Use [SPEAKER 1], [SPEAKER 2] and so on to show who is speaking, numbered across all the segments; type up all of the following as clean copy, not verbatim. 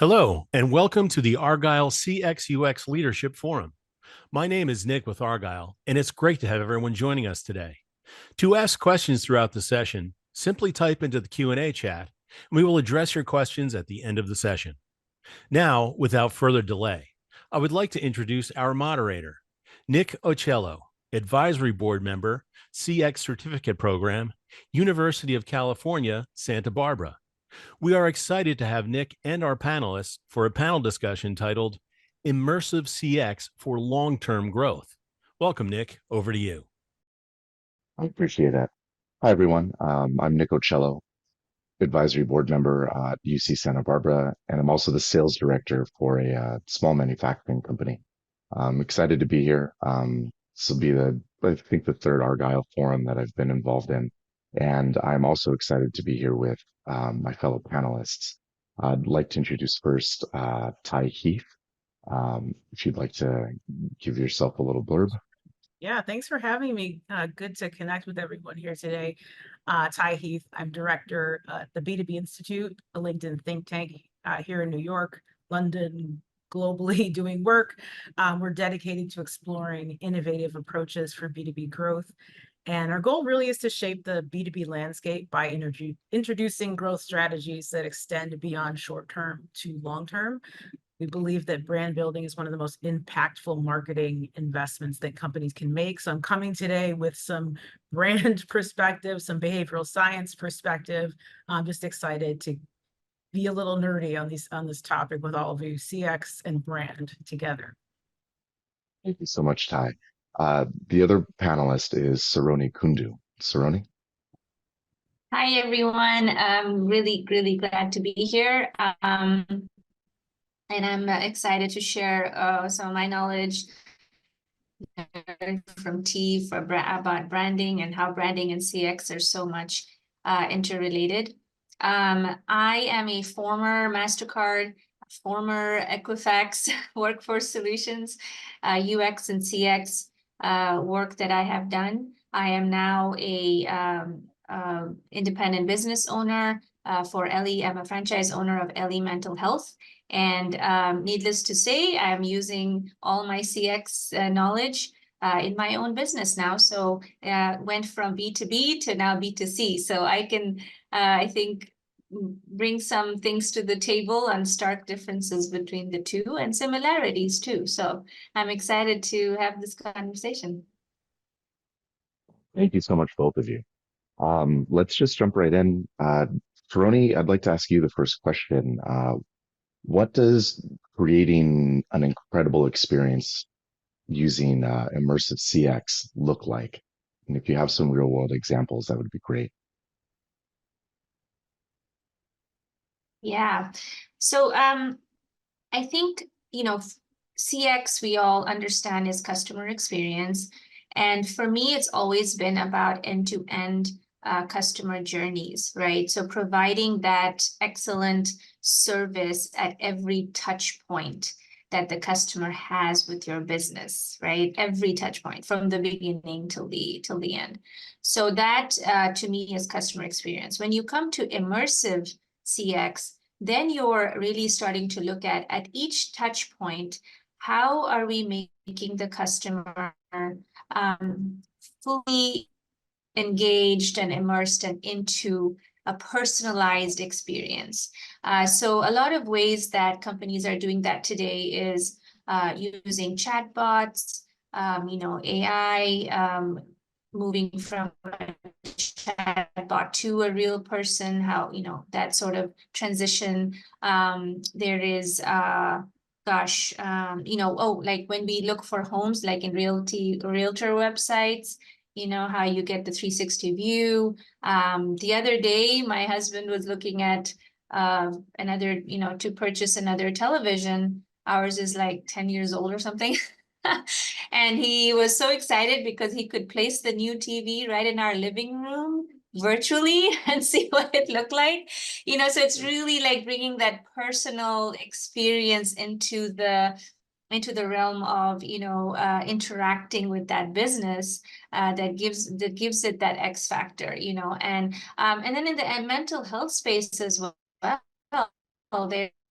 [SPEAKER 1] Hello, and welcome to the Argyle CX/UX Leadership Forum. My name is Nik with Argyle, and it's great to have everyone joining us today. To ask questions throughout the session, simply type into the Q&A chat, and we will address your questions at the end of the session. Now, without further delay, I would like to introduce our moderator, Nik Ocello, Advisory Board Member, CX Certificate Program, University of California, Santa Barbara. We are excited to have Nik and our panelists for a panel discussion titled Immersive CX for Long-Term Growth. Welcome, Nik. Over to you.
[SPEAKER 2] I appreciate that. Hi, everyone. I'm Nik Ocello, Advisory Board Member at UC Santa Barbara, and I'm also the Sales Director for a small manufacturing company. I'm excited to be here. This will be I think, the third Argyle forum that I've been involved in, and I'm also excited to be here with my fellow panelists. I'd like to introduce first Ty Heath. If you'd like to give yourself a little blurb.
[SPEAKER 3] Yeah, thanks for having me. Good to connect with everyone here today. Ty Heath, I'm director at the B2B Institute, a LinkedIn think tank here in New York, London, globally doing work. We're dedicated to exploring innovative approaches for B2B growth. And our goal really is to shape the B2B landscape by introducing growth strategies that extend beyond short-term to long-term. We believe that brand building is one of the most impactful marketing investments that companies can make. So I'm coming today with some brand perspective, some behavioral science perspective. I'm just excited to be a little nerdy on this topic with all of you, CX and brand together.
[SPEAKER 2] Thank you so much, Ty. The other panelist is Saroni Kundu. Saroni?
[SPEAKER 4] Hi, everyone. I'm really glad to be here. And I'm excited to share some of my knowledge from T about branding and how branding and CX are so much interrelated. I am a former MasterCard, former Equifax Workforce Solutions, UX and CX work that I have done. I am now a independent business owner for Ellie. I'm a franchise owner of Ellie Mental Health. And needless to say, I'm using all my CX knowledge in my own business now. So went from B2B to now B2C. So I can, I think, bring some things to the table and stark differences between the two and similarities too. So I'm excited to have this conversation.
[SPEAKER 2] Thank you so much, both of you. Let's just jump right in. Saroni, I'd like to ask you the first question. What does creating an incredible experience using immersive CX look like? And if you have some real world examples, that would be great.
[SPEAKER 4] Yeah. So I think, CX, we all understand, is customer experience. And for me, it's always been about end-to-end customer journeys, right? So providing that excellent service at every touch point that the customer has with your business, right? Every touch point from the beginning till the end. So that to me is customer experience. When you come to immersive CX, then you're really starting to look at each touch point, how are we making the customer fully engaged and immersed and into a personalized experience. So a lot of ways that companies are doing that today is using chatbots, AI, moving from a chatbot to a real person, how, that sort of transition. There is, like when we look for homes, like in realtor websites, how you get the 360 view. The other day, my husband was looking at another, to purchase another television. Ours is like 10 years old or something. And he was so excited because he could place the new TV right in our living room virtually and see what it looked like. So it's really like bringing that personal experience into the realm of interacting with that business that gives it that X factor, and then in the mental health space as well,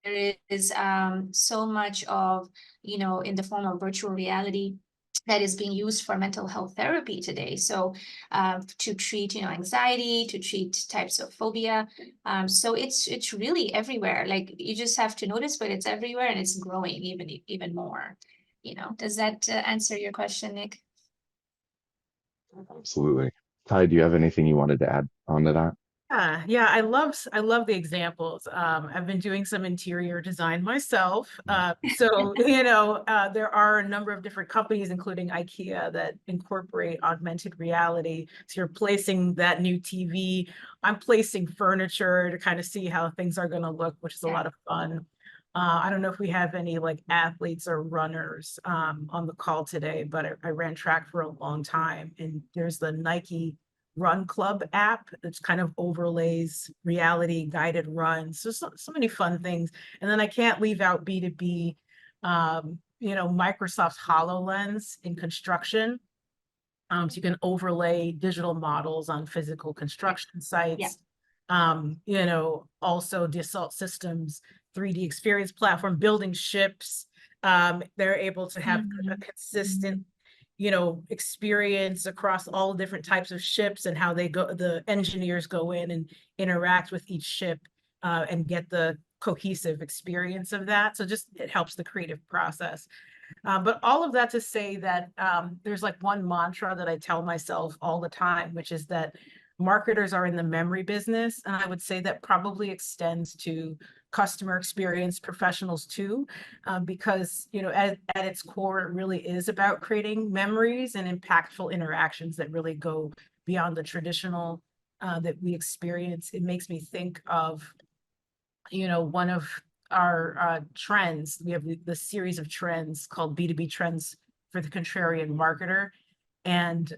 [SPEAKER 4] there is so much of, in the form of virtual reality that is being used for mental health therapy today. So to treat, anxiety, to treat types of phobia. So it's really everywhere. Like you just have to notice, but it's everywhere and it's growing even more. Does that answer your question, Nik?
[SPEAKER 2] Absolutely. Ty, do you have anything you wanted to add on to that?
[SPEAKER 3] Yeah, I love the examples. I've been doing some interior design myself. So, there are a number of different companies, including IKEA, that incorporate augmented reality. So you're placing that new TV. I'm placing furniture to kind of see how things are going to look, which is a lot of fun. I don't know if we have any like athletes or runners on the call today, but I ran track for a long time, and there's the Nike Run Club app that's kind of overlays reality guided runs. So many fun things. And then I can't leave out B2B, Microsoft's HoloLens in construction. So you can overlay digital models on physical construction sites. Also Dassault Systems 3D experience platform, building ships. They're able to have a consistent experience across all different types of ships, and how the engineers go in and interact with each ship and get the cohesive experience of that. So just it helps the creative process. But all of that to say that there's like one mantra that I tell myself all the time, which is that marketers are in the memory business. And I would say that probably extends to customer experience professionals too, because, at its core, it really is about creating memories and impactful interactions that really go beyond the traditional that we experience. It makes me think of, one of our trends. We have the series of trends called B2B Trends for the Contrarian Marketer. And,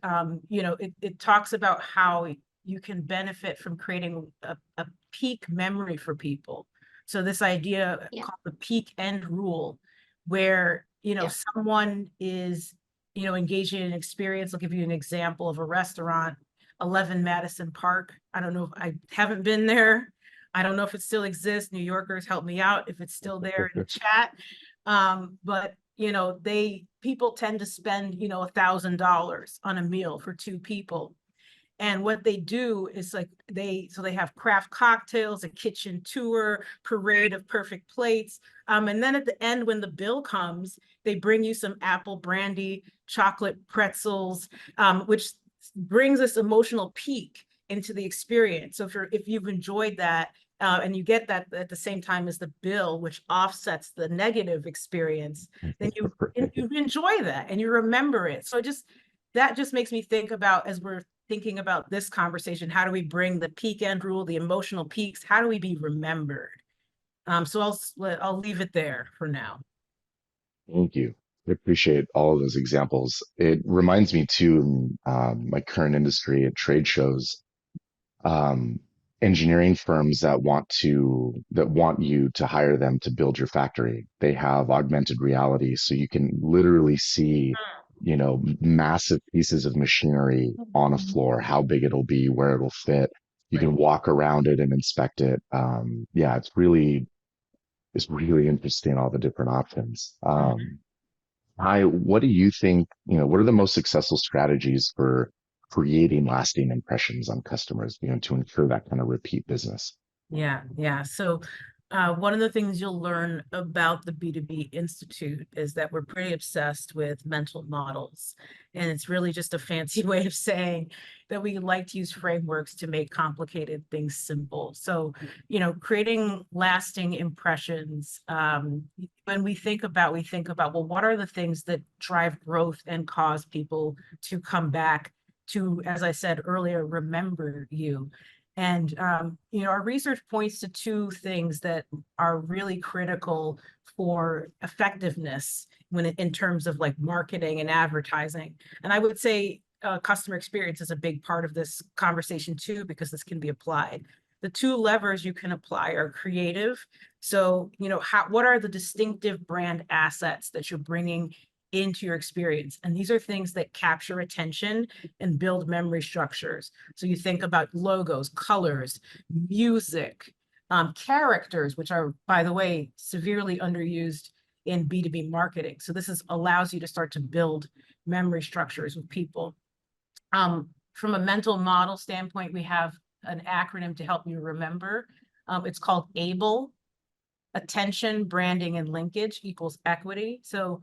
[SPEAKER 3] it talks about how you can benefit from creating a peak memory for people. So this idea called the peak end rule, where, someone is, engaging in an experience. I'll give you an example of a restaurant, 11 Madison Park. I don't know if I haven't been there. I don't know if it still exists. New Yorkers, help me out if it's still there in the chat. But people tend to spend, $1,000 on a meal for two people. And what they do is they have craft cocktails, a kitchen tour, parade of perfect plates. And then at the end, when the bill comes, they bring you some apple brandy, chocolate pretzels, which brings this emotional peak into the experience. So if you've enjoyed that, and you get that at the same time as the bill, which offsets the negative experience, then you enjoy that and you remember it. So that just makes me think about, as we're thinking about this conversation, how do we bring the peak end rule, the emotional peaks? How do we be remembered? So I'll leave it there for now.
[SPEAKER 2] Thank you. I appreciate all of those examples. It reminds me too, my current industry at trade shows, engineering firms that want you to hire them to build your factory. They have augmented reality, so you can literally see, massive pieces of machinery on a floor, how big it'll be, where it'll fit. You can walk around it and inspect it. Yeah, it's really interesting, all the different options. What do you think, what are the most successful strategies for creating lasting impressions on customers, to ensure that kind of repeat business?
[SPEAKER 3] Yeah. So one of the things you'll learn about the B2B Institute is that we're pretty obsessed with mental models. And it's really just a fancy way of saying that we like to use frameworks to make complicated things simple. So, creating lasting impressions, when we think about, well, what are the things that drive growth and cause people to come back to, as I said earlier, remember you? And, our research points to two things that are really critical for effectiveness in terms of like marketing and advertising. And I would say customer experience is a big part of this conversation too, because this can be applied. The two levers you can apply are creative. So, what are the distinctive brand assets that you're bringing into your experience? And these are things that capture attention and build memory structures. So you think about logos, colors, music, Characters, which are, by the way, severely underused in B2B marketing. So this allows you to start to build memory structures with people. From a mental model standpoint, we have an acronym to help you remember. It's called ABLE. Attention, branding, and linkage equals equity. So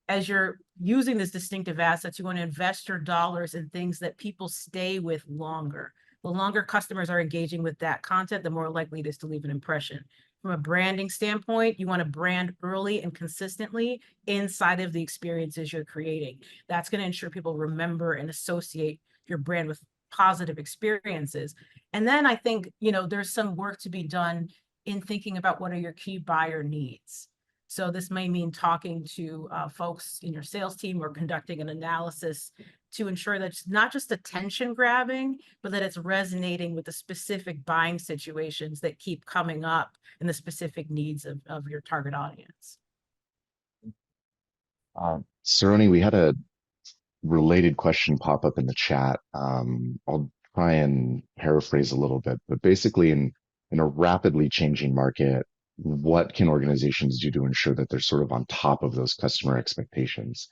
[SPEAKER 3] as you're using this distinctive assets, you want to invest your dollars in things that people stay with longer. The longer customers are engaging with that content, the more likely it is to leave an impression. From a branding standpoint, you want to brand early and consistently inside of the experiences you're creating. That's going to ensure people remember and associate your brand with positive experiences. And then I think, there's some work to be done in thinking about what are your key buyer needs. So this may mean talking to folks in your sales team or conducting an analysis to ensure that it's not just attention grabbing, but that it's resonating with the specific buying situations that keep coming up and the needs of your target audience.
[SPEAKER 2] Saroni, we had a related question pop up in the chat. I'll try and paraphrase a little bit, but basically in a rapidly changing market, what can organizations do to ensure that they're sort of on top of those customer expectations?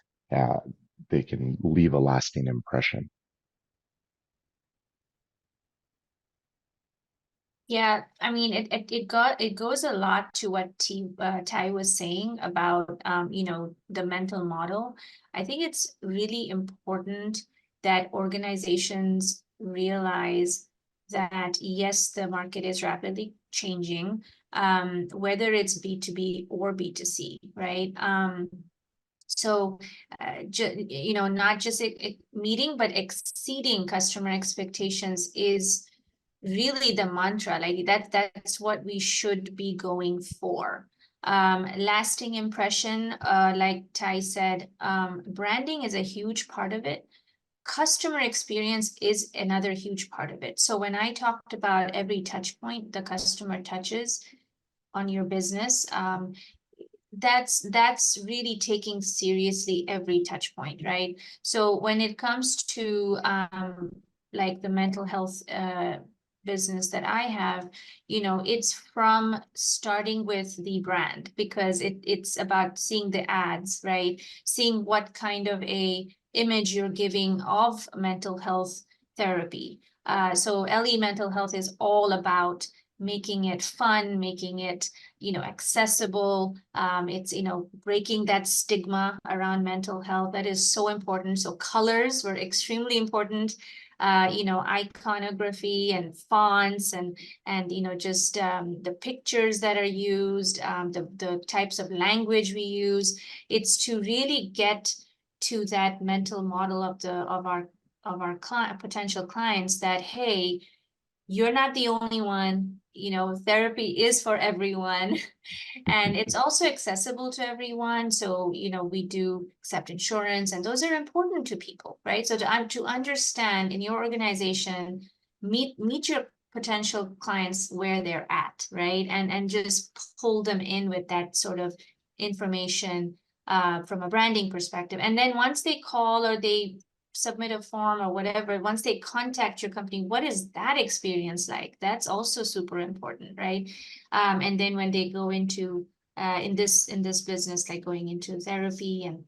[SPEAKER 2] They can leave a lasting impression.
[SPEAKER 4] Yeah, I mean, it goes a lot to what Ty was saying about the mental model. I think it's really important that organizations realize that yes, the market is rapidly changing, whether it's B2B or B2C, right? So, not just meeting, but exceeding customer expectations is really the mantra. Like that's what we should be going for. Lasting impression, like Ty said, branding is a huge part of it. Customer experience is another huge part of it. So when I talked about every touch point the customer touches on your business, that's really taking seriously every touch point, right? So when it comes to like the mental health business that I have, it's from starting with the brand, because it's about seeing the ads, right? Seeing what kind of a image you're giving of mental health therapy. So LE Mental Health is all about making it fun, making it accessible. It's breaking that stigma around mental health. That is so important. So colors were extremely important. Iconography and fonts and just the pictures that are used, the types of language we use. It's to really get to that mental model of our potential clients that, hey, you're not the only one. Therapy is for everyone. And it's also accessible to everyone. So, we do accept insurance, and those are important to people, right? So to understand in your organization, meet your potential clients where they're at, right? And just pull them in with that sort of information from a branding perspective. And then once they call or they submit a form or whatever, once they contact your company, what is that experience like? That's also super important, right? And then when they go into in this business, like going into therapy, and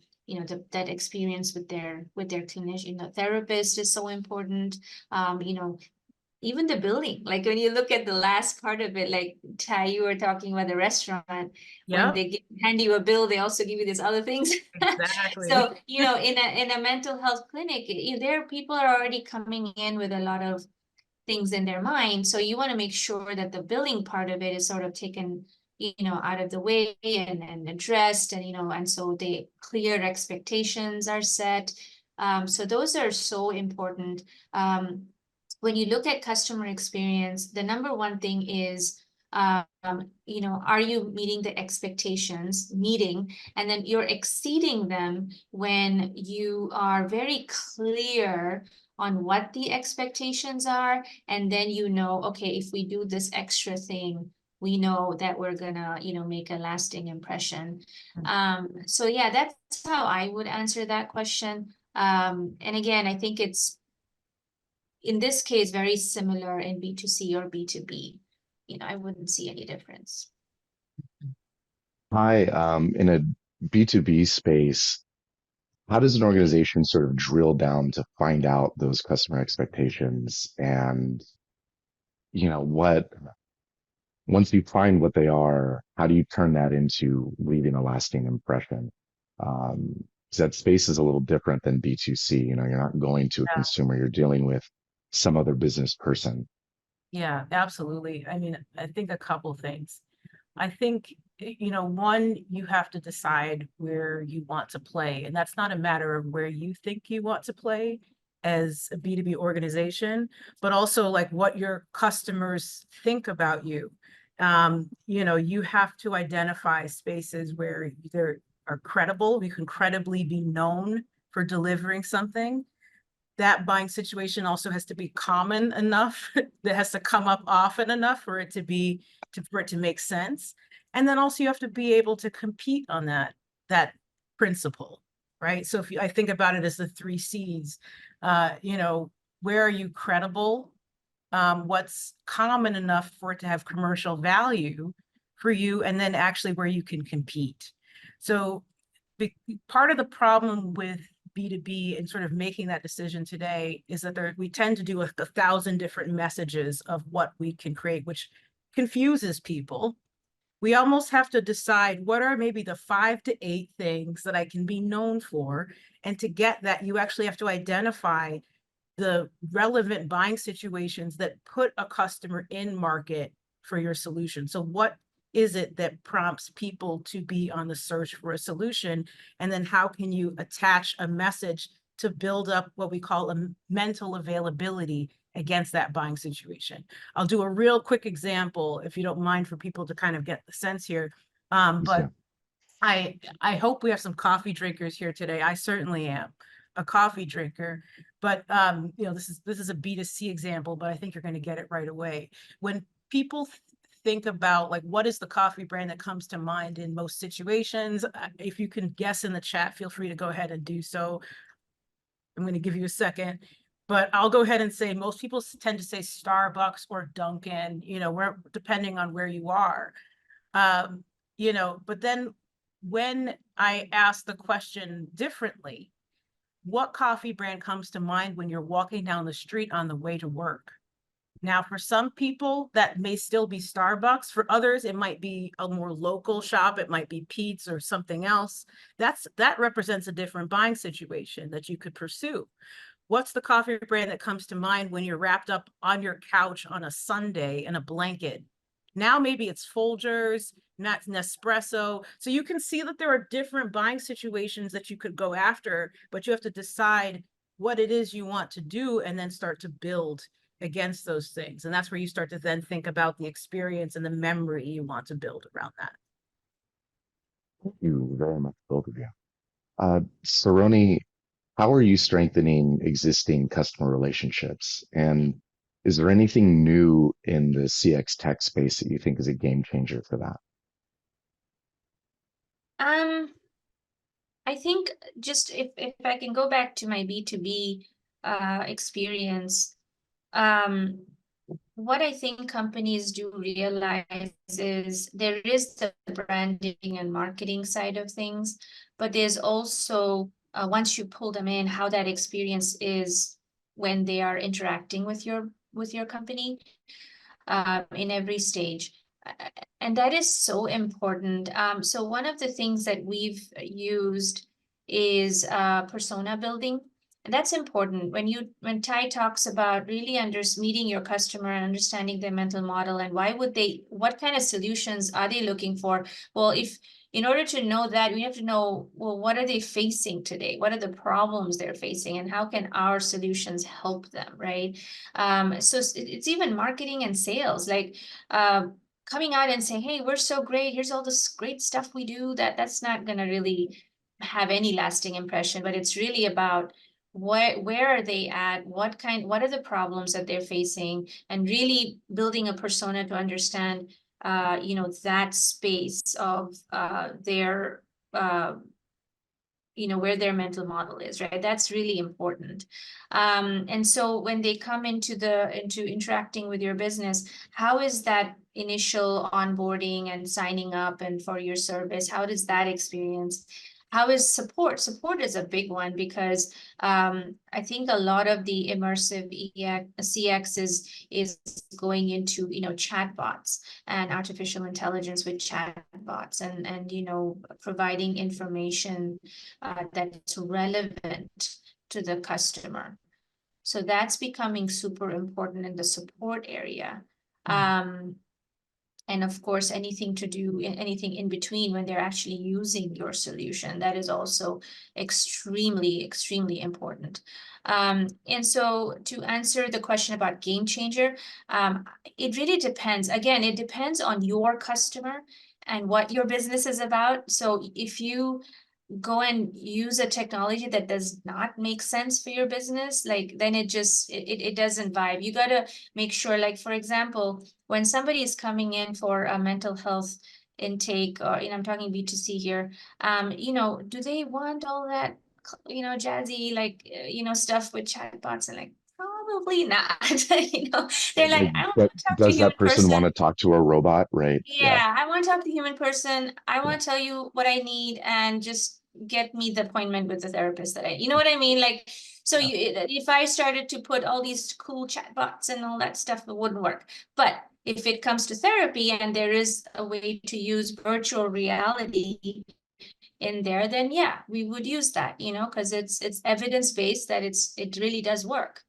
[SPEAKER 4] that experience with their clinician, therapist is so important. Even the billing, like when you look at the last part of it, like Ty, you were talking about the restaurant, when they hand you a bill, they also give you these other things.
[SPEAKER 3] Exactly.
[SPEAKER 4] So, in a mental health clinic, there people are already coming in with a lot of things in their mind. So you want to make sure that the billing part of it is sort of taken, out of the way and addressed, and, and so the clear expectations are set. So those are so important. When you look at customer experience, the number one thing is, are you meeting the expectations, and then you're exceeding them when you are very clear on what the expectations are. And then, okay, if we do this extra thing, we know that we're gonna, make a lasting impression. So yeah, that's how I would answer that question. And again, I think it's, in this case, very similar in B2C or B2B. I wouldn't see any difference.
[SPEAKER 2] Hi, in a B2B space, how does an organization sort of drill down to find out those customer expectations and, what, once you find what they are, how do you turn that into leaving a lasting impression? Um, 'Cause that space is a little different than B2C. You're not going to a consumer, you're dealing with some other business person.
[SPEAKER 3] Yeah, absolutely. I mean, I think a couple things. I think, one, you have to decide where you want to play. And that's not a matter of where you think you want to play as a B2B organization, but also like what your customers think about you. You have to identify spaces where they are credible, you can credibly be known for delivering something. That buying situation also has to be common enough that has to come up often enough for it to make sense. And then also you have to be able to compete on that principle, right? So I think about it as the 3 C's, where are you credible? What's common enough for it to have commercial value for you, and then actually where you can compete. So part of the problem with B2B and sort of making that decision today is that we tend to do 1,000 different messages of what we can create, which confuses people. We almost have to decide what are maybe the 5 to 8 things that I can be known for. And to get that, you actually have to identify the relevant buying situations that put a customer in market for your solution. So what is it that prompts people to be on the search for a solution? And then how can you attach a message to build up what we call a mental availability against that buying situation? I'll do a real quick example, if you don't mind, for people to kind of get the sense here. But I hope we have some coffee drinkers here today. I certainly am a coffee drinker, but this is a B2C example, but I think you're going to get it right away. When people think about like what is the coffee brand that comes to mind in most situations, if you can guess in the chat, feel free to go ahead and do so. I'm going to give you a second, but I'll go ahead and say most people tend to say Starbucks or Dunkin', depending on where you are. But then when I ask the question differently, what coffee brand comes to mind when you're walking down the street on the way to work? Now, for some people, that may still be Starbucks. For others, it might be a more local shop. It might be Pete's or something else. That represents a different buying situation that you could pursue. What's the coffee brand that comes to mind when you're wrapped up on your couch on a Sunday in a blanket? Now maybe it's Folgers, not Nespresso. So you can see that there are different buying situations that you could go after, but you have to decide what it is you want to do and then start to build against those things. And that's where you start to then think about the experience and the memory you want to build around that.
[SPEAKER 2] Thank you very much, both of you. Saroni, how are you strengthening existing customer relationships? And is there anything new in the CX tech space that you think is a game changer for that?
[SPEAKER 4] I think just if I can go back to my B2B experience, what I think companies do realize is there is the branding and marketing side of things, but there's also, once you pull them in, how that experience is when they are interacting with your company in every stage. And that is so important. So one of the things that we've used is persona building. And that's important when Ty talks about really meeting your customer and understanding their mental model and what kind of solutions are they looking for? Well, in order to know that, we have to know, well, what are they facing today? What are the problems they're facing and how can our solutions help them, right? So it's even marketing and sales, like coming out and saying, hey, we're so great. Here's all this great stuff we do. That's not going to really have any lasting impression, but it's really about where are they at? What are the problems that they're facing, and really building a persona to understand, that space of their, where their mental model is, right? That's really important. And so when they come into interacting with your business, how is that initial onboarding and signing up and for your service? How does that experience? How is support? Support is a big one because I think a lot of the immersive CX is going into, chatbots and artificial intelligence with chatbots and providing information that's relevant to the customer. So that's becoming super important in the support area. And of course, anything in between when they're actually using your solution, that is also extremely, extremely important. And so to answer the question about game changer, it really depends. Again, it depends on your customer and what your business is about. So if you go and use a technology that does not make sense for your business, like then it doesn't vibe. You got to make sure, like, for example, when somebody is coming in for a mental health intake, or, I'm talking B2C here, do they want all that, jazzy, like, stuff with chatbots? And like, probably not. They're like, I want
[SPEAKER 2] But
[SPEAKER 4] to talk to a
[SPEAKER 2] does
[SPEAKER 4] human
[SPEAKER 2] that person want
[SPEAKER 4] person.
[SPEAKER 2] to talk to a robot? Right. Yeah.
[SPEAKER 4] Yeah, I want to talk to the human person. I
[SPEAKER 2] Yeah.
[SPEAKER 4] want to tell you what I need and just get me the appointment with the therapist that you know what I mean? Like, so
[SPEAKER 2] Yeah.
[SPEAKER 4] if I started to put all these cool chatbots and all that stuff, it wouldn't work. But if it comes to therapy and there is a way to use virtual reality in there, then yeah, we would use that, because it's evidence-based that it really does work.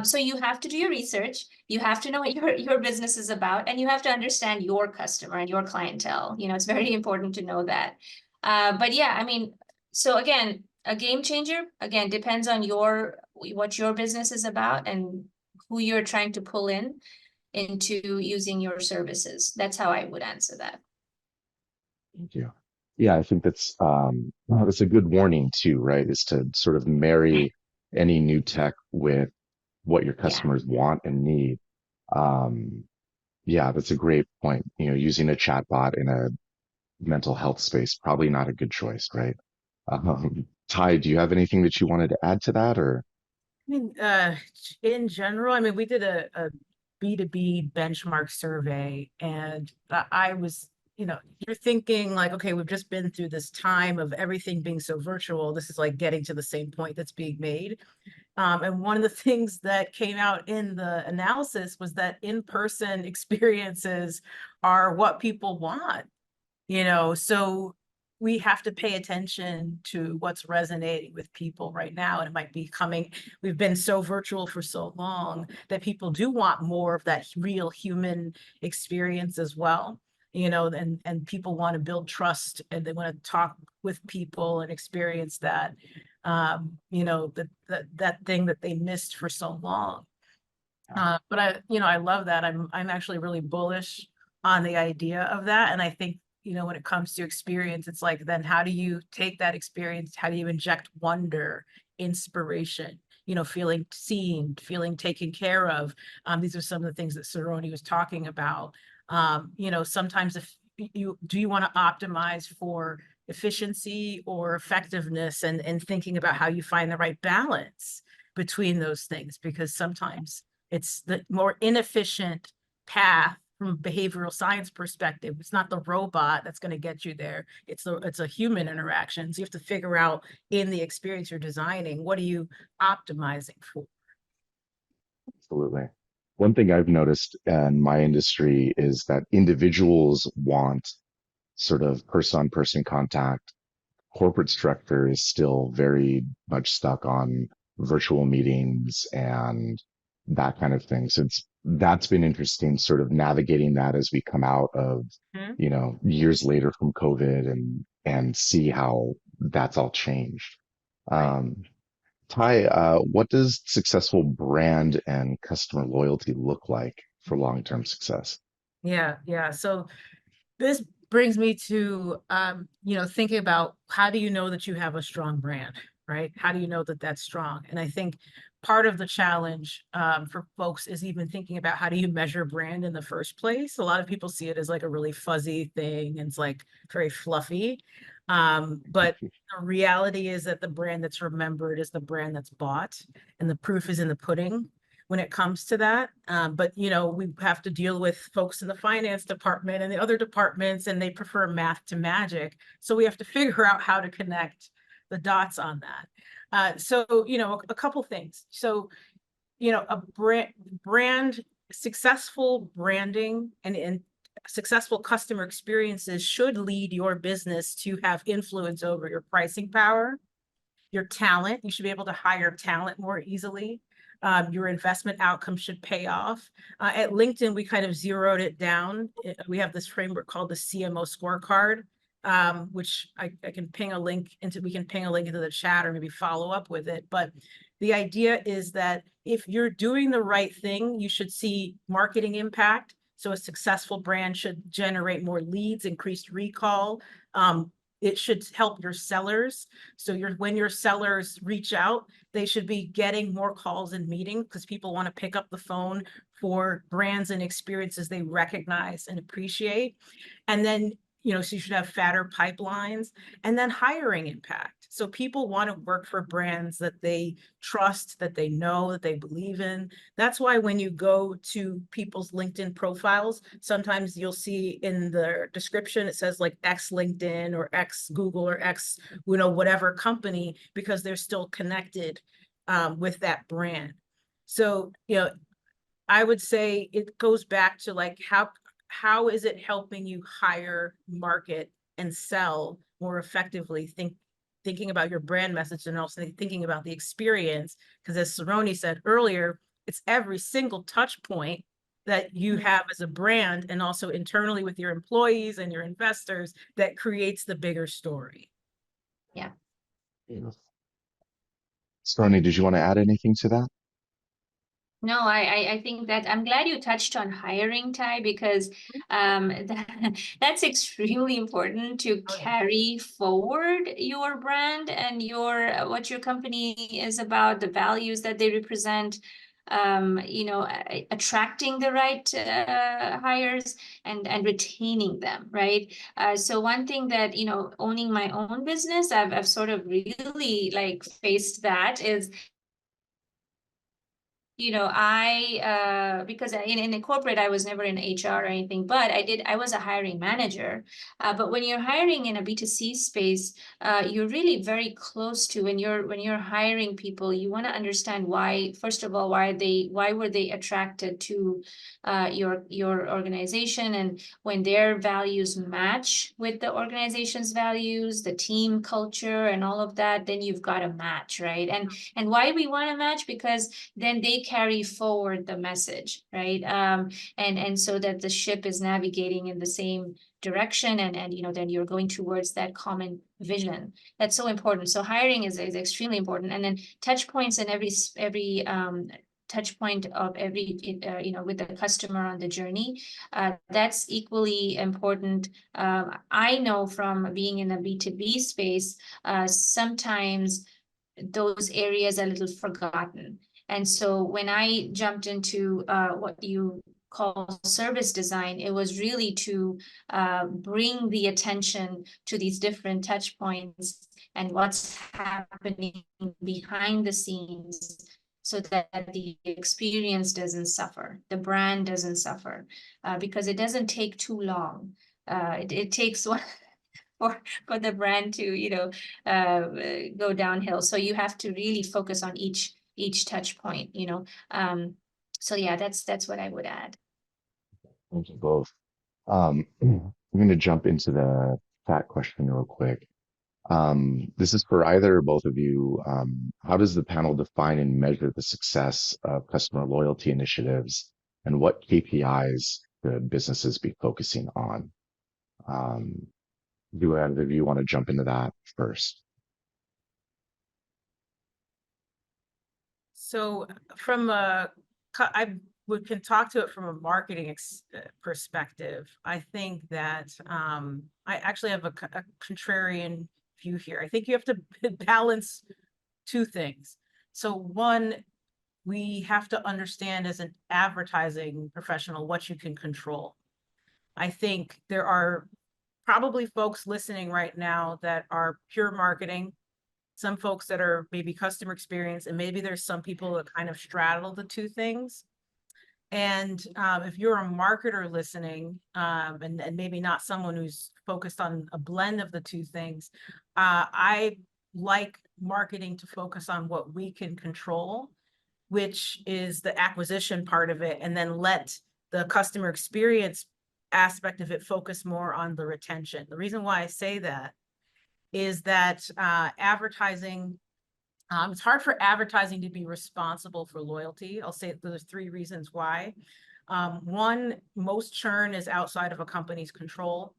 [SPEAKER 4] So you have to do your research, you have to know what your business is about, and you have to understand your customer and your clientele. It's very important to know that. But yeah, I mean, so again, a game changer, again, depends on what your business is about and who you're trying to pull into using your services. That's how I would answer that.
[SPEAKER 2] Thank you. Yeah, I think that's a good warning too, right? Is to sort of marry any new tech with what your
[SPEAKER 4] Yeah.
[SPEAKER 2] customers want and need. Um, yeah, that's a great point. Using a chatbot in a mental health space, probably not a good choice, right? Ty, do you have anything that you wanted to add to that, or?
[SPEAKER 3] I mean, in general, I mean, we did a B2B benchmark survey, and I was, you're thinking like, okay, we've just been through this time of everything being so virtual. This is like getting to the same point that's being made. And one of the things that came out in the analysis was that in-person experiences are what people want, so we have to pay attention to what's resonating with people right now. And it might be we've been so virtual for so long that people do want more of that real human experience as well. And people want to build trust and they want to talk with people and experience that, that thing that they missed for so long. But I love that. I'm actually really bullish on the idea of that. And I think, when it comes to experience, it's like, then how do you take that experience? How do you inject wonder, inspiration, feeling seen, feeling taken care of? These are some of the things that Saroni was talking about. Sometimes if you want to optimize for efficiency or effectiveness, and thinking about how you find the right balance between those things, because sometimes it's the more inefficient path from a behavioral science perspective. It's not the robot that's going to get you there. It's a human interaction. So you have to figure out in the experience you're designing, what are you optimizing for?
[SPEAKER 2] Absolutely. One thing I've noticed in my industry is that individuals want sort of person-on-person contact. Corporate structure is still very much stuck on virtual meetings and that kind of thing. So that's been interesting, sort of navigating that as we come out of, years later from COVID and see how that's all changed.
[SPEAKER 3] Right.
[SPEAKER 2] Ty, what does successful brand and customer loyalty look like for long-term success?
[SPEAKER 3] Yeah. So this brings me to, thinking about, how do you know that you have a strong brand, right? How do you know that that's strong? And I think part of the challenge for folks is even thinking about, how do you measure brand in the first place? A lot of people see it as like a really fuzzy thing, and it's like very fluffy. But the reality is that the brand that's remembered is the brand that's bought, and the proof is in the pudding. when it comes to that. But, you know, we have to deal with folks in the finance department and the other departments, and they prefer math to magic. So we have to figure out how to connect the dots on that. So, you know, a couple things. So, you know, a brand, successful branding and successful customer experiences should lead your business to have influence over your pricing power, your talent. You should be able to hire talent more easily. Your investment outcome should pay off. At LinkedIn, we kind of zeroed it down. We have this framework called the CMO scorecard, which I can ping a link into, we can ping a link into the chat or maybe follow up with it. But the idea is that if you're doing the right thing, you should see marketing impact. So a successful brand should generate more leads, increased recall. It should help your sellers. So when your sellers reach out, they should be getting more calls and meetings because people want to pick up the phone for brands and experiences they recognize and appreciate. And then, you know, so you should have fatter pipelines, and then hiring impact. So people want to work for brands that they trust, that they know, that they believe in. That's why when you go to people's LinkedIn profiles, sometimes you'll see in the description, it says like X LinkedIn or X Google or X, you know, whatever company, because they're still connected with that brand. So, you know, I would say it goes back to like, how is it helping you hire, market, and sell more effectively? Thinking about your brand message and also thinking about the experience, because as Saroni said earlier, it's every single touch point that you have as a brand and also internally with your employees and your investors that creates the bigger story.
[SPEAKER 4] Yeah.
[SPEAKER 2] Stony, did you want to add anything to that?
[SPEAKER 4] No, I think that I'm glad you touched on hiring, Ty, because that's extremely important to carry forward your brand and your what your company is about, the values that they represent. You know, attracting the right hires and retaining them, right? So one thing that, you know, owning my own business, I've sort of really like faced that is, you know, because in corporate, I was never in HR or anything, but I was a hiring manager. But when you're hiring in a B2C space, you're really very close to, when you're hiring people, you want to understand why, first of all, why were they attracted to your organization, and when their values match with the organization's values, the team culture and all of that, then you've got a match, right? And why we want to match, because then they carry forward the message, right? And so that the ship is navigating in the same direction, and you know, then you're going towards that common vision. That's so important. So hiring is extremely important, and then touch points in every touch point of every you know, with the customer on the journey, that's equally important. I know from being in a B2B space, sometimes those areas are a little forgotten. And so when I jumped into what you call service design, it was really to bring the attention to these different touch points and what's happening behind the scenes, so that the experience doesn't suffer, the brand doesn't suffer, because it doesn't take too long. It takes one for the brand to, you know, go downhill. So you have to really focus on each touch point, you know. So yeah, that's what I would add.
[SPEAKER 2] Thank you both. I'm going to jump into the chat question real quick. This is for either or both of you. How does the panel define and measure the success of customer loyalty initiatives, and what KPIs should businesses be focusing on? Do either of you want to jump into that first?
[SPEAKER 3] So we can talk to it from a marketing perspective. I think that I actually have a contrarian view here. I think you have to balance two things. So one, we have to understand as an advertising professional what you can control. I think there are probably folks listening right now that are pure marketing some folks that are maybe customer experience, and maybe there's some people that kind of straddle the two things. And if you're a marketer listening, and maybe not someone who's focused on a blend of the two things, I like marketing to focus on what we can control, which is the acquisition part of it, and then let the customer experience aspect of it focus more on the retention. The reason why I say that is that advertising, it's hard for advertising to be responsible for loyalty. I'll say there's 3 reasons why. One, most churn is outside of a company's control.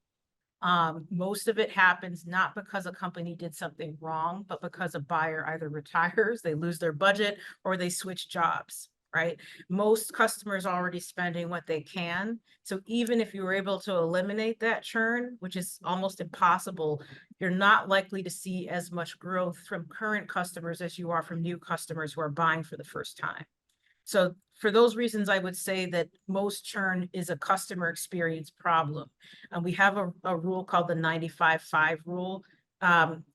[SPEAKER 3] Most of it happens not because a company did something wrong, but because a buyer either retires, they lose their budget, or they switch jobs, right? Most customers are already spending what they can. So even if you were able to eliminate that churn, which is almost impossible, you're not likely to see as much growth from current customers as you are from new customers who are buying for the first time. So for those reasons, I would say that most churn is a customer experience problem. And we have a rule called the 95-5 rule,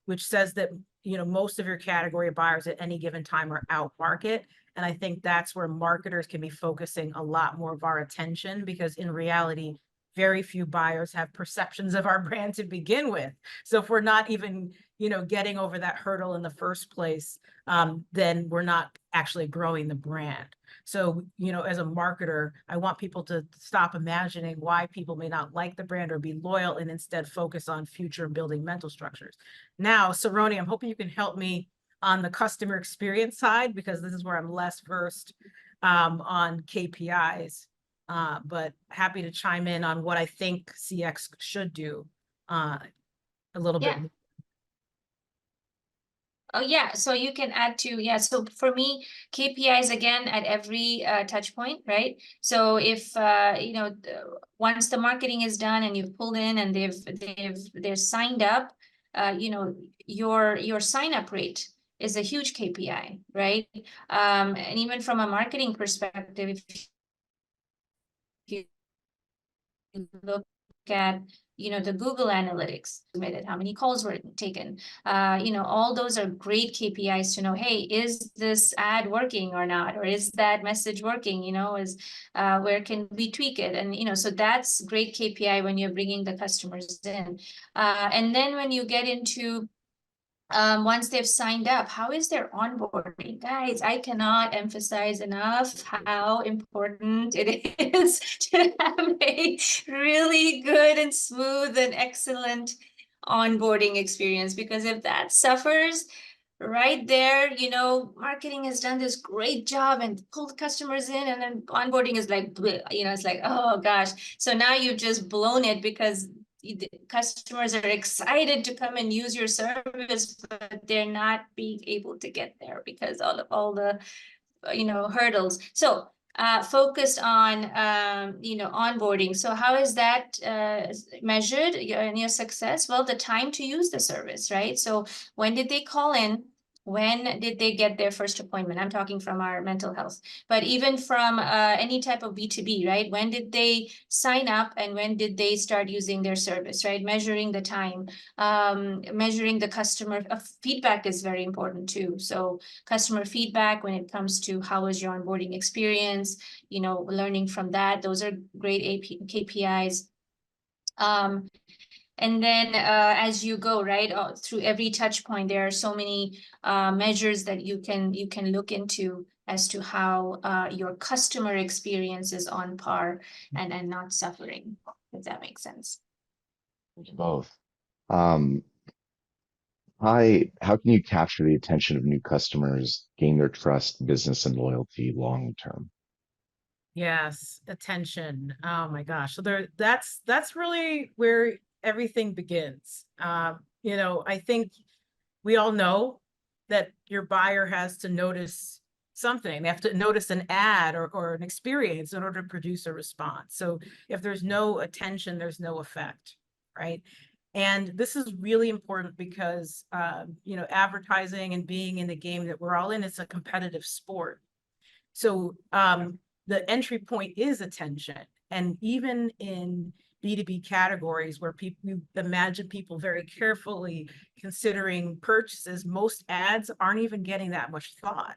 [SPEAKER 3] which says that, you know, most of your category buyers at any given time are out market. And I think that's where marketers can be focusing a lot more of our attention, because in reality, very few buyers have perceptions of our brand to begin with. So if we're not even, you know, getting over that hurdle in the first place, then we're not actually growing the brand. So, you know, as a marketer, I want people to stop imagining why people may not like the brand or be loyal, and instead focus on future building mental structures. Now, Saroni, I'm hoping you can help me on the customer experience side, because this is where I'm less versed on KPIs. But happy to chime in on what I think CX should do a little bit.
[SPEAKER 4] Oh, yeah. So you can add to, yeah. So for me, KPIs again at every touch point, right? So if, you know, once the marketing is done and you've pulled in and they're signed up, you know, your sign up rate is a huge KPI, right? And even from a marketing perspective, if you look at, you know, the Google Analytics, how many calls were taken, you know, all those are great KPIs to know, hey, is this ad working or not? Or is that message working? You know, where can we tweak it? And, you know, so that's great KPI when you're bringing the customers in. And then when you get into once they've signed up, how is their onboarding? Guys, I cannot emphasize enough how important it is to have a really good and smooth and excellent onboarding experience, because if that suffers right there, you know, marketing has done this great job and pulled customers in, and then onboarding is like, you know, it's like, oh gosh. So now you've just blown it, because customers are excited to come and use your service, but they're not being able to get there because of all the, you know, hurdles. So focused on, you know, onboarding. So how is that measured in your success? Well, the time to use the service, right? So when did they call in? When did they get their first appointment? I'm talking from our mental health, but even from any type of B2B, right? When did they sign up and when did they start using their service, right? Measuring the time, measuring the customer feedback is very important too. So customer feedback when it comes to how was your onboarding experience, you know, learning from that. Those are great KPIs. And then as you go, right, through every touch point, there are so many measures that you can look into as to how your customer experience is on par and not suffering, if that makes sense.
[SPEAKER 2] Both. Um, how can you capture the attention of new customers, gain their trust, business, and loyalty long term?
[SPEAKER 3] Yes, attention. Oh my gosh. So that's really where everything begins. You know, I think we all know that your buyer has to notice something. They have to notice an ad or an experience in order to produce a response. So if there's no attention, there's no effect, right? And this is really important because, you know, advertising and being in the game that we're all in, it's a competitive sport. So the entry point is attention. And even in B2B categories where people, you imagine people very carefully considering purchases, most ads aren't even getting that much thought.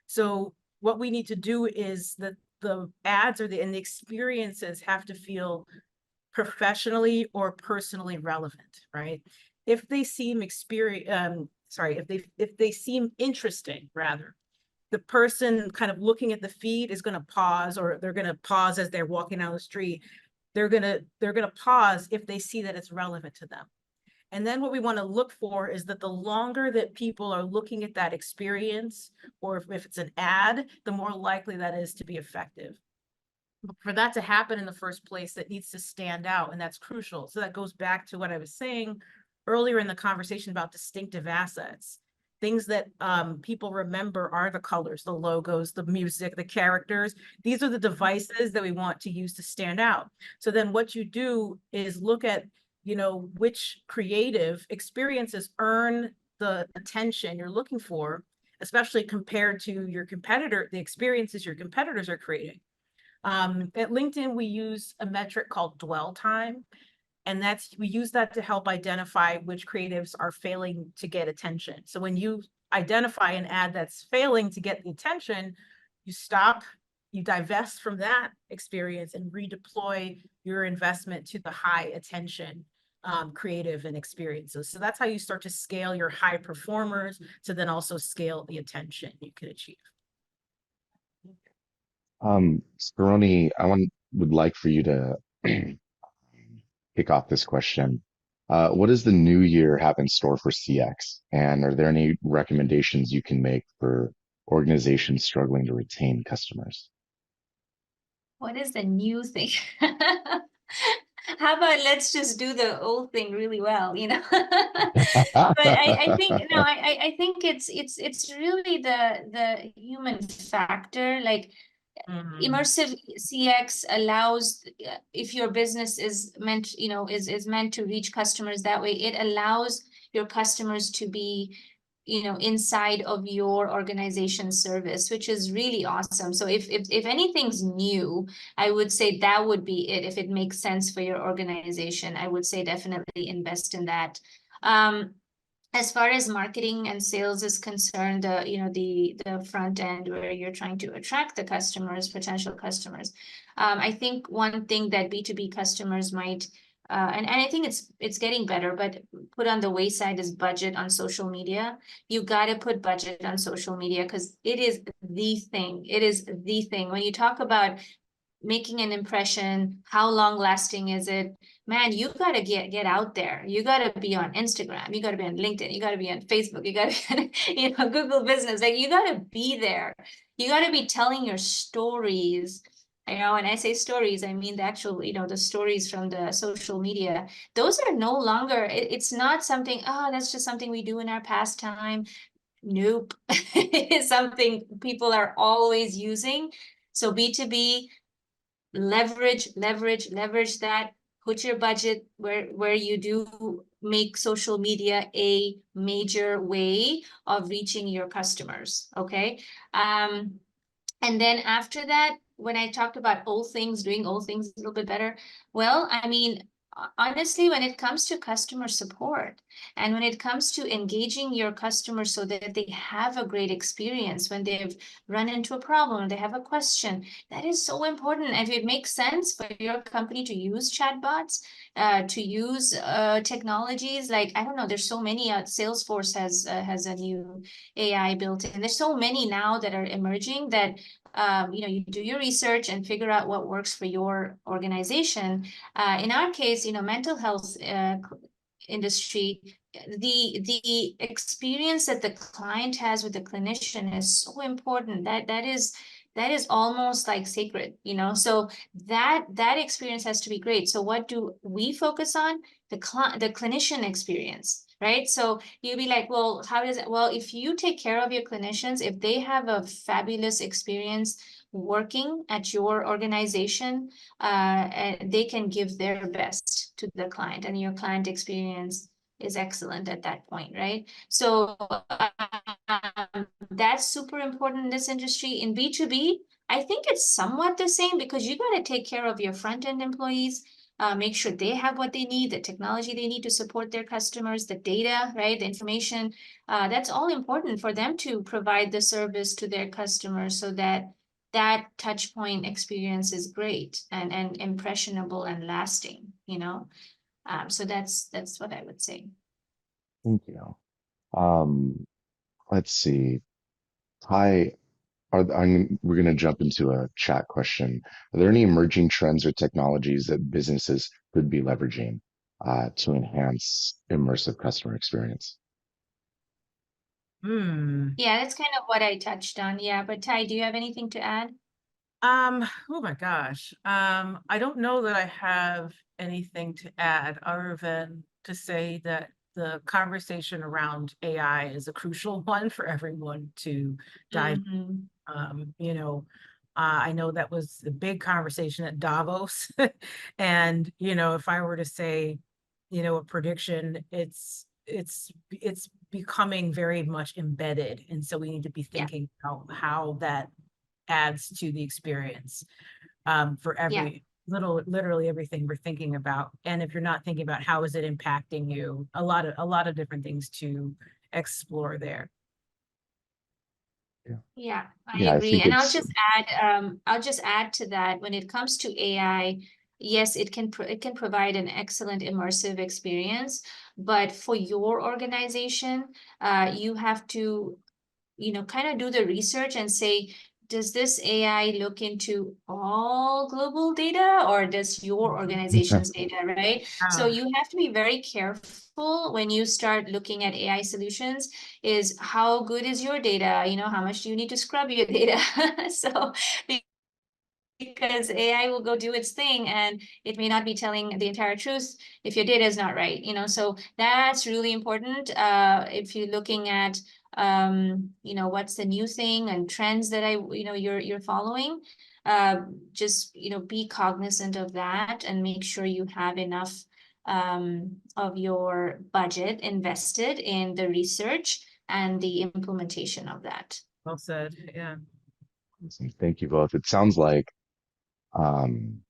[SPEAKER 3] So what we need to do is that the ads or and the experiences have to feel professionally or personally relevant, right? If they seem if they seem interesting, rather, the person kind of looking at the feed is going to pause, or they're going to pause as they're walking down the street. They're going to pause if they see that it's relevant to them. And then what we want to look for is that the longer that people are looking at that experience, or if it's an ad, the more likely that is to be effective. But for that to happen in the first place, it needs to stand out, and that's crucial. So that goes back to what I was saying earlier in the conversation about distinctive assets. Things that people remember are the colors, the logos, the music, the characters. These are the devices that we want to use to stand out. So then what you do is look at, which creative experiences earn the attention you're looking for, especially compared to your competitor, the experiences your competitors are creating. At LinkedIn, we use a metric called dwell time, and we use that to help identify which creatives are failing to get attention. So when you identify an ad that's failing to get the attention, you stop, you divest from that experience and redeploy your investment to the high attention creative and experiences. So that's how you start to scale your high performers to then also scale the attention you can achieve.
[SPEAKER 2] Speroni, would like for you to kick off this question. What does the new year have in store for CX? And are there any recommendations you can make for organizations struggling to retain customers?
[SPEAKER 4] What is the new thing? How about let's just do the old thing really well, you know? But I think no, I think it's really the human factor. Like immersive CX allows, if your business is meant, is meant to reach customers that way, it allows your customers to be, inside of your organization service, which is really awesome. So if anything's new, I would say that would be it. If it makes sense for your organization, I would say definitely invest in that. As far as marketing and sales is concerned, the front end where you're trying to attract the customers, potential customers, I think one thing that B2B customers might, and I think it's getting better, but put on the wayside is budget on social media. You got to put budget on social media because it is the thing. It is the thing. When you talk about making an impression, how long lasting is it? Man, you got to get out there. You got to be on Instagram. You got to be on LinkedIn. You got to be on Facebook. You got to, Google Business. Like, you got to be there. You got to be telling your stories. When I say stories, I mean the actual, the stories from the social media. Those are no longer, it's not something, that's just something we do in our pastime. Nope. It is something people are always using. So B2B, leverage that. Put your budget where you do make social media a major way of reaching your customers. Okay. And then after that, when I talked about old things, doing old things a little bit better, well, I mean, honestly, when it comes to customer support and when it comes to engaging your customers so that they have a great experience when they've run into a problem, they have a question, that is so important. If it makes sense for your company to use chatbots, to use technologies like, I don't know, there's so many, Salesforce has a new AI built in. There's so many now that are emerging that you do your research and figure out what works for your organization. In our case, mental health industry, the experience that the client has with the clinician is so important. That is almost like sacred, so that experience has to be great. So what do we focus on? The clinician experience. Right. So you'd be like, well, how does it? Well, if you take care of your clinicians, if they have a fabulous experience working at your organization, they can give their best to the client, and your client experience is excellent at that point. Right. So that's super important in this industry. In B2B, I think it's somewhat the same because you got to take care of your front end employees. make sure they have what they need, the technology they need to support their customers, the data, right, the information. That's all important for them to provide the service to their customers so that that touch point experience is great and impressionable and lasting, you know. So that's what I would say.
[SPEAKER 2] Thank you. Let's see. Hi, we're going to jump into a chat question. Are there any emerging trends or technologies that businesses could be leveraging to enhance immersive customer experience?
[SPEAKER 4] Yeah, that's kind of what I touched on. Yeah, but Ty, do you have anything to add?
[SPEAKER 3] Oh my gosh. I don't know that I have anything to add other than to say that the conversation around AI is a crucial one for everyone to dive.
[SPEAKER 4] Mhm.
[SPEAKER 3] You know, I know that was a big conversation at Davos. And, you know, if I were to say, you know, a prediction, it's becoming very much embedded. And so we need to be
[SPEAKER 4] Yeah.
[SPEAKER 3] thinking about how that adds to the experience for every literally everything we're thinking about. And if you're not thinking about how is it impacting you, a lot of different things to explore there.
[SPEAKER 4] Yeah, I
[SPEAKER 2] Yeah, I
[SPEAKER 4] agree.
[SPEAKER 2] think
[SPEAKER 4] And
[SPEAKER 2] it's
[SPEAKER 4] I'll just add to that when it comes to AI, yes, it can provide an excellent immersive experience, but for your organization, you have to, you know, kind of do the research and say, does this AI look into all global data or does your organization's data, right? So you have to be very careful when you start looking at AI solutions, is how good is your data? You know, how much do you need to scrub your data? So because AI will go do its thing and it may not be telling the entire truth if your data is not right, you know, so that's really important. If you're looking at, you know, what's the new thing and trends that you're following, just, you know, be cognizant of that and make sure you have enough of your budget invested in the research and the implementation of that.
[SPEAKER 3] Well said. Yeah.
[SPEAKER 2] thank you both. It sounds like um,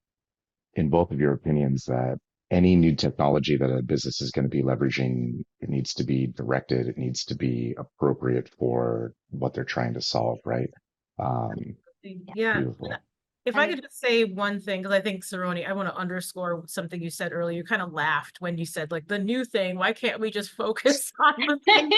[SPEAKER 2] in both of your opinions that any new technology that a business is going to be leveraging, it needs to be directed, it needs to be appropriate for what they're trying to solve, right?
[SPEAKER 3] Yeah.
[SPEAKER 2] Beautiful.
[SPEAKER 3] If I could just say one thing, because I think Saroni, I want to underscore something you said earlier. You kind of laughed when you said like the new thing. Why can't we just focus on the thing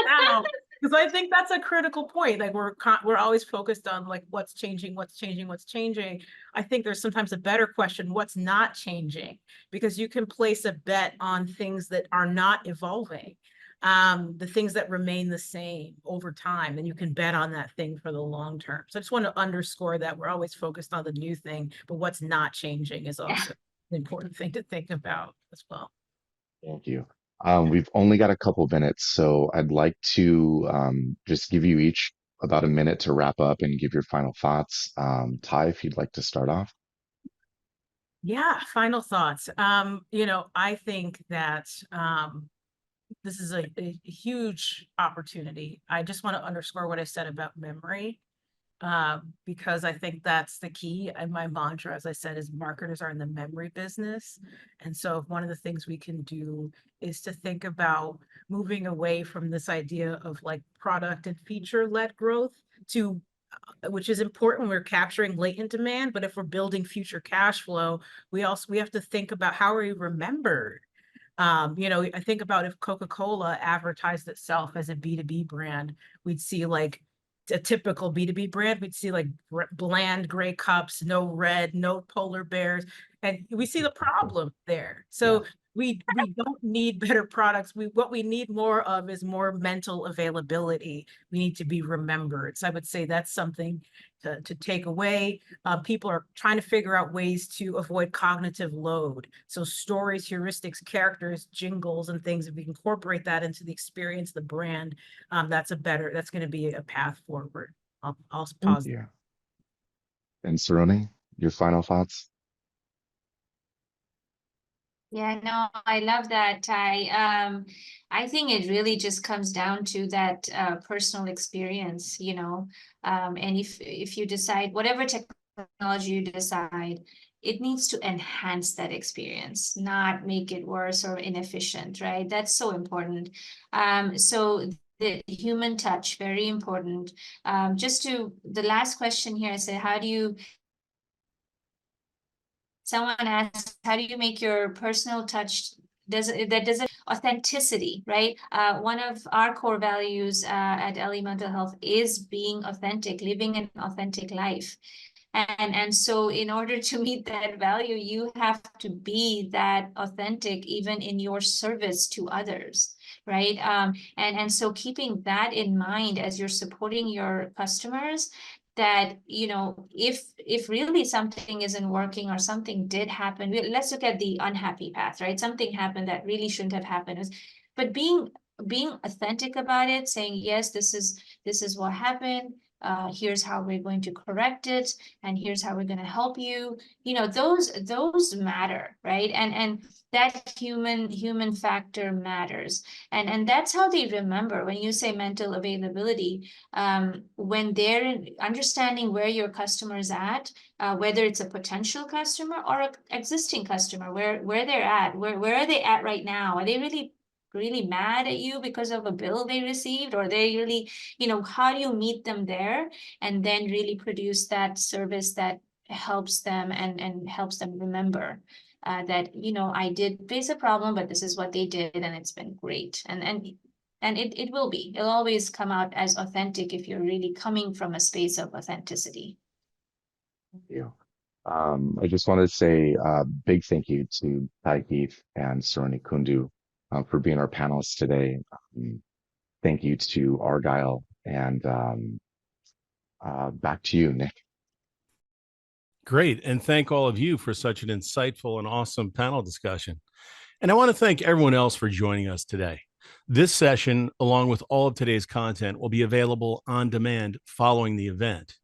[SPEAKER 3] now? Because I think that's a critical point. Like we're always focused on like what's changing, what's changing, what's changing. I think there's sometimes a better question, what's not changing? Because you can place a bet on things that are not evolving, the things that remain the same over time, and you can bet on that thing for the long term. So I just want to underscore that we're always focused on the new thing, but what's not changing is also an important thing to think about as well.
[SPEAKER 2] Thank you. We've only got a couple minutes, so I'd like to just give you each about a minute to wrap up and give your final thoughts. Ty, if you'd like to start off.
[SPEAKER 3] Yeah, final thoughts. You know, I think that this is a huge opportunity. I just want to underscore what I said about memory, because I think that's the key. And my mantra, as I said, is marketers are in the memory business. And so one of the things we can do is to think about moving away from this idea of like product and feature led growth to, which is important when we're capturing latent demand, but if we're building future cash flow, we have to think about how are we remembered. You know, I think about if Coca-Cola advertised itself as a B2B brand, we'd see like a typical B2B brand, we'd see like bland gray cups, no red, no polar bears, and we see the problem there. So we don't need better products. What we need more of is more mental availability. We need to be remembered. So I would say that's something to take away. People are trying to figure out ways to avoid cognitive load. So stories, heuristics, characters, jingles, and things, if we incorporate that into the experience, the brand, that's going to be a path forward. I'll
[SPEAKER 2] Thank
[SPEAKER 3] pause.
[SPEAKER 2] you. And Saroni, your final thoughts?
[SPEAKER 4] Yeah, no, I love that, Ty. I think it really just comes down to that personal experience, you know. And if you decide whatever technology you decide, it needs to enhance that experience, not make it worse or inefficient, right? That's so important. So the human touch, very important. Just to the last question here, I said, how do you, someone asked, how do you make your personal touch, does it authenticity, right? One of our core values at LE Mental Health is being authentic, living an authentic life. And so in order to meet that value, you have to be that authentic even in your service to others, right? And so keeping that in mind as you're supporting your customers, that, you know, if really something isn't working or something did happen, let's look at the unhappy path, right? Something happened that really shouldn't have happened. But being authentic about it, saying, yes, this is what happened. Here's how we're going to correct it, and here's how we're going to help you. You know, those matter, right? And that human factor matters, and that's how they remember when you say mental availability. When they're understanding where your customer is at, whether it's a potential customer or an existing customer, where they're at, where are they at right now? Are they really mad at you because of a bill they received, or they really, you know, how do you meet them there and then really produce that service that helps them and helps them remember that, you know, I did face a problem, but this is what they did and it's been great. And it'll always come out as authentic if you're really coming from a space of authenticity.
[SPEAKER 2] Thank you. I just wanted to say a big thank you to Ty Heath and Saroni Kundu for being our panelists today. Thank you to Argyle, and back to you, Nik.
[SPEAKER 1] Great. And thank all of you for such an insightful and awesome panel discussion. And I want to thank everyone else for joining us today. This session, along with all of today's content, will be available on demand following the event.